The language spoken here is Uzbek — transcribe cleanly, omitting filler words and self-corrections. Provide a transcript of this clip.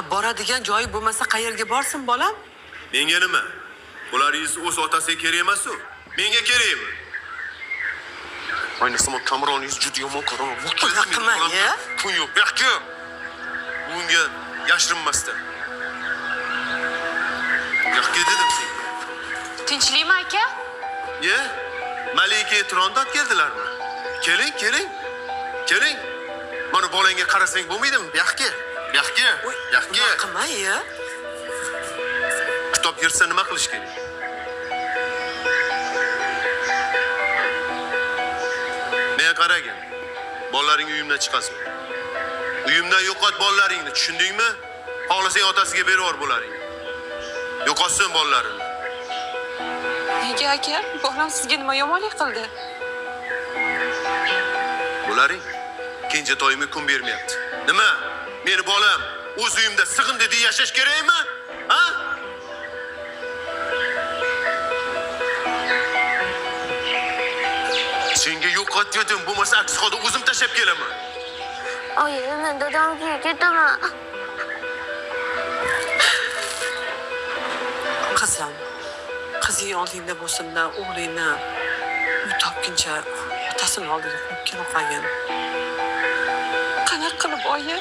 Boradigan joyi bo'lmasa qayerga borsin bolam? Menga nima? Bolaringiz o'z otasiga kerak emas-ku. Menga kerakmi? Ayniqsa Kamroningiz juda yomon qaror. Bu qilma-ya. Pul yo'q, yo'q. Bunga yashirinmasdan. Yo'q dedim senga. Tinchlikmi aka? Ye? Malika Trondan keldilarmi? Keling, keling. Keling. Mana bolangga qarasang bo'lmaydimi? Yo'qki. Yo'qki. Yo'qki. Qilma-ya. Kitob yirsa nima qilish kerak? Men qaragin. Bolalaring uyimdan chiqasin. Uyimdan yo'qot bolalaringni, tushundingmi? Xohlasang otasiga berib yubor bolalaringni. Yo'qotsin bolalarini. Nega aka? Bolam sizga nima yomonlik qildi? Bolaring kenjatoyimga kun bermayapti. Nima? Meni bolam o'z uyimda sig'in dedi yashash kerakmi? Ha? Senga yo'qot dedim, bo'lmasa aks holda o'zim tashab kelaman. Oyi, men dadamga ketaman. Qizim, qizing oldingda bo'lsin-da, o'g'lingni uy topguncha otasini oldiga qo'yib kelib qolgin. Qanaqa qilib oyi?